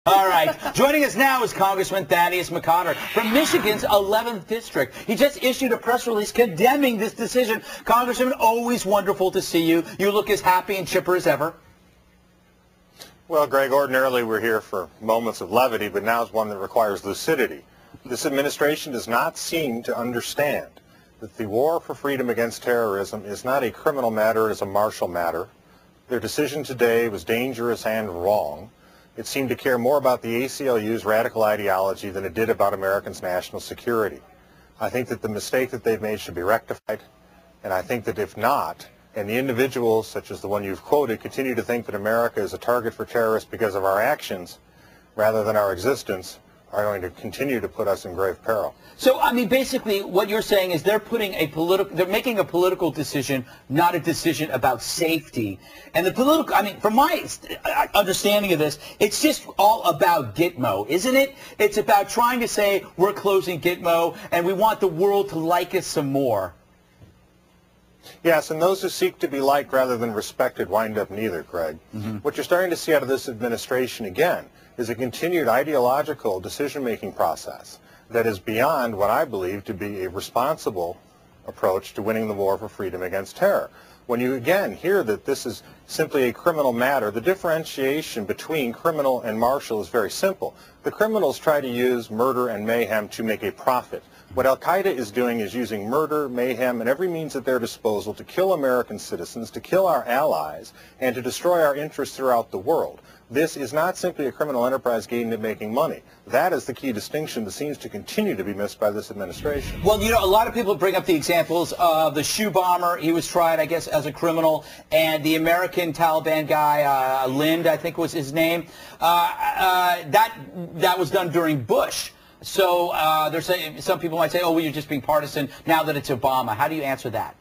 All right. Joining us now is Congressman Thaddeus McCotter from Michigan's 11th District. He just issued a press release condemning this decision. Congressman, always wonderful to see you. You look as happy and chipper as ever. Well, Greg, ordinarily we're here for moments of levity, but now is one that requires lucidity. This administration does not seem to understand that the war for freedom against terrorism is not a criminal matter, it is a martial matter. Their decision today was dangerous and wrong. It seemed to care more about the ACLU's radical ideology than it did about Americans' national security. I think that the mistake that they've made should be rectified, and I think that if not, and the individuals, such as the one you've quoted, continue to think that America is a target for terrorists because of our actions rather than our existence, are going to continue to put us in grave peril. So, I mean, basically, what you're saying is they're making a political decision, not a decision about safety. And the political, I mean, from my understanding of this, it's just all about Gitmo, isn't it? It's about trying to say we're closing Gitmo and we want the world to like us some more. Yes, and those who seek to be liked rather than respected wind up neither, Greg. What you're starting to see out of this administration, again, is a continued ideological decision-making process that is beyond what I believe to be a responsible approach to winning the war for freedom against terror. When you, again, hear that this is simply a criminal matter, the differentiation between criminal and martial is very simple. The criminals try to use murder and mayhem to make a profit. What al-Qaeda is doing is using murder, mayhem, and every means at their disposal to kill American citizens, to kill our allies, and to destroy our interests throughout the world. This is not simply a criminal enterprise gained at making money. That is the key distinction that seems to continue to be missed by this administration. Well, you know, a lot of people bring up the examples of the shoe bomber. He was tried, I guess, as a criminal, and the American Taliban guy, Lind, I think was his name. That was done during Bush. So they're saying, some people might say, oh, well, you're just being partisan now that it's Obama. How do you answer that?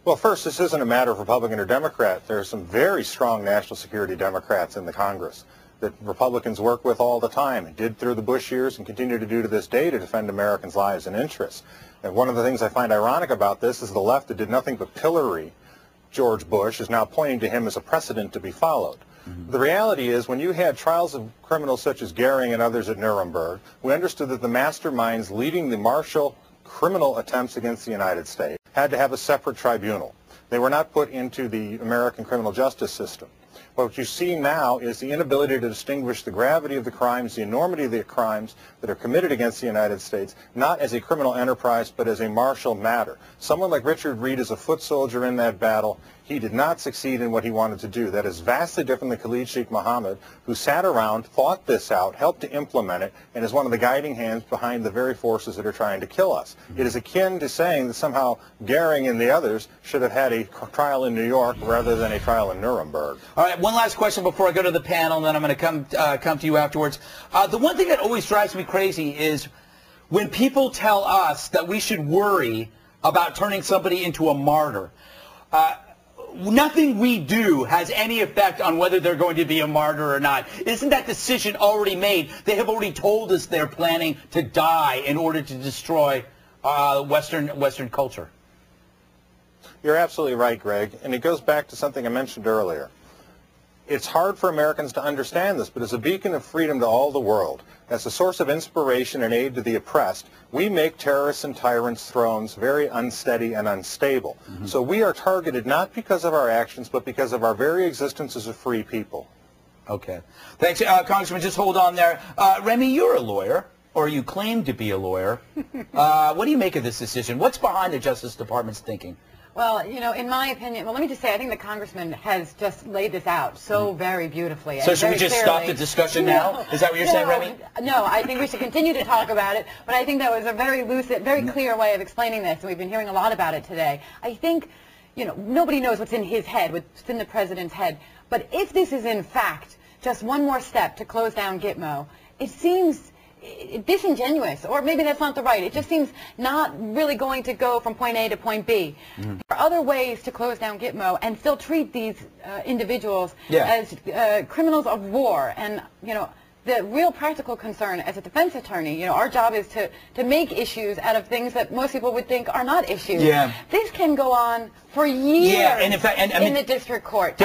Well, first, this isn't a matter of Republican or Democrat. There are some very strong national security Democrats in the Congress that Republicans work with all the time and did through the Bush years and continue to do to this day to defend Americans' lives and interests. And one of the things I find ironic about this is the left that did nothing but pillory George Bush is now pointing to him as a precedent to be followed. The reality is, when you had trials of criminals such as Goering and others at Nuremberg, we understood that the masterminds leading the martial criminal attempts against the United States had to have a separate tribunal. They were not put into the American criminal justice system. What you see now is the inability to distinguish the gravity of the crimes, the enormity of the crimes that are committed against the United States, not as a criminal enterprise, but as a martial matter. Someone like Richard Reed is a foot soldier in that battle. He did not succeed in what he wanted to do. That is vastly different than Khalid Sheikh Mohammed, who sat around, thought this out, helped to implement it, and is one of the guiding hands behind the very forces that are trying to kill us. It is akin to saying that somehow Goering and the others should have had a trial in New York rather than a trial in Nuremberg. All right, one last question before I go to the panel, and then I'm going to come to you afterwards. The one thing that always drives me crazy is when people tell us that we should worry about turning somebody into a martyr. Nothing we do has any effect on whether they're going to be a martyr or not. Isn't that decision already made? They have already told us they're planning to die in order to destroy Western culture. You're absolutely right, Greg, and it goes back to something I mentioned earlier. It's hard for Americans to understand this, but as a beacon of freedom to all the world, as a source of inspiration and aid to the oppressed, we make terrorists and tyrants' thrones very unsteady and unstable. So we are targeted not because of our actions, but because of our very existence as a free people. Okay. Thanks, Congressman. Just hold on there. Remy, you're a lawyer, or you claim to be a lawyer. What do you make of this decision? What's behind the Justice Department's thinking? Well, you know, in my opinion, well, let me just say, I think the congressman has just laid this out so very beautifully. So should we just stop the discussion now? Is that what you're saying, Remy? No, I think we should continue to talk about it, but I think that was a very lucid, very clear way of explaining this, and we've been hearing a lot about it today. I think, you know, nobody knows what's in his head, what's in the president's head, but if this is in fact just one more step to close down Gitmo, it seems disingenuous, or maybe that's not the right. It just seems not really going to go from point A to point B. There are other ways to close down Gitmo and still treat these individuals as criminals of war. And, you know, the real practical concern as a defense attorney, you know, our job is to make issues out of things that most people would think are not issues. This can go on for years and in fact, in the district court.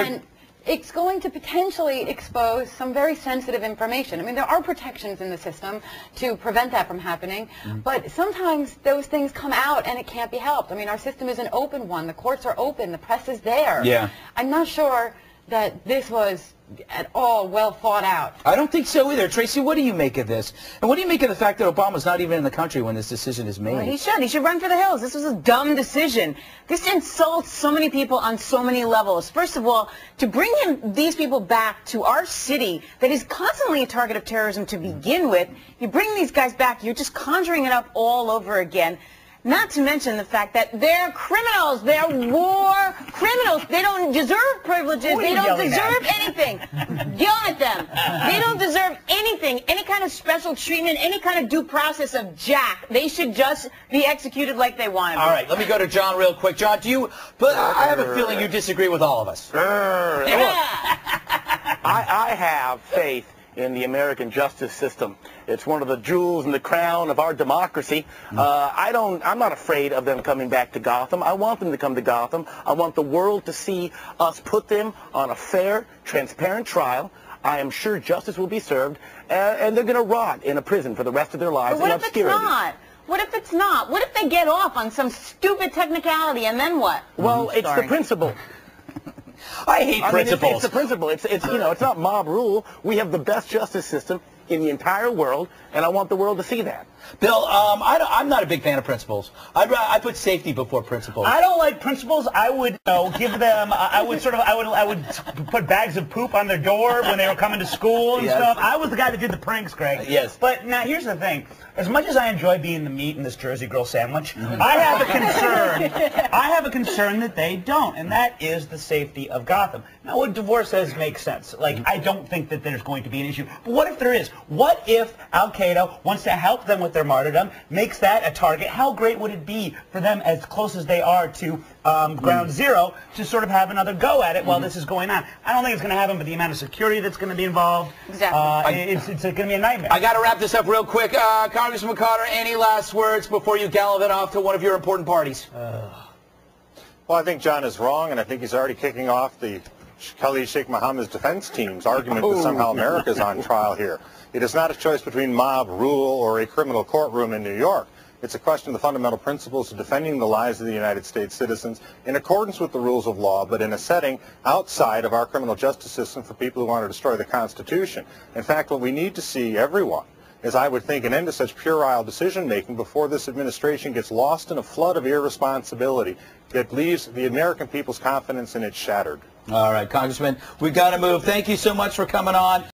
it's going to potentially expose some very sensitive information. I mean, there are protections in the system to prevent that from happening, but sometimes those things come out and it can't be helped. I mean, our system is an open one. The courts are open. The press is there. Yeah. I'm not sure that this was at all well thought out. I don't think so either. Tracy, what do you make of this? And what do you make of the fact that Obama's not even in the country when this decision is made? Well, he should run for the hills. This was a dumb decision. This insults so many people on so many levels. First of all, to bring these people back to our city that is constantly a target of terrorism to begin with, you bring these guys back, you're just conjuring it up all over again. Not to mention the fact that they're criminals. They're war criminals. They don't deserve privileges. They don't deserve anything. Yell at them. They don't deserve anything, any kind of special treatment, any kind of due process of jack. They should just be executed like they want to be. All right, let me go to John real quick. John, but I have a feeling you disagree with all of us. I have faith in the American justice system. It's one of the jewels in the crown of our democracy. I'm not afraid of them coming back to Gotham. I want them to come to Gotham. I want the world to see us put them on a fair, transparent trial. I am sure justice will be served, and they're going to rot in a prison for the rest of their lives in obscurity. What if it's not? What if it's not? What if they get off on some stupid technicality, and then what? Well, it's the principle. I hate principles. It's the principle. It's it's not mob rule. We have the best justice system in the entire world, and I want the world to see that. Bill, I'm not a big fan of principles. I put safety before principles. I don't like principles. I would give them. I would put bags of poop on their door when they were coming to school and stuff. I was the guy that did the pranks, Greg. Yes. But now here's the thing. As much as I enjoy being the meat in this Jersey Grill sandwich, I have a concern. I have a concern that they don't, and that is the safety of Gotham. Now, what Divorce says makes sense. Like, I don't think that there's going to be an issue. But what if there is? What if Al-Qaeda wants to help them with their martyrdom, makes that a target? How great would it be for them, as close as they are to ground zero, to sort of have another go at it while this is going on? I don't think it's going to happen, but the amount of security that's going to be involved, it's going to be a nightmare. I got to wrap this up real quick. Congressman McCotter, any last words before you gallop it off to one of your important parties? Well, I think John is wrong, and I think he's already kicking off the Khalid Sheikh Mohammed's defense team's argument that somehow America is on trial here. It is not a choice between mob rule or a criminal courtroom in New York. It's a question of the fundamental principles of defending the lives of the United States citizens in accordance with the rules of law, but in a setting outside of our criminal justice system for people who want to destroy the Constitution. In fact, what we need to see, everyone, is, I would think, an end to such puerile decision-making before this administration gets lost in a flood of irresponsibility that leaves the American people's confidence in it shattered. All right, Congressman, we've got to move. Thank you so much for coming on.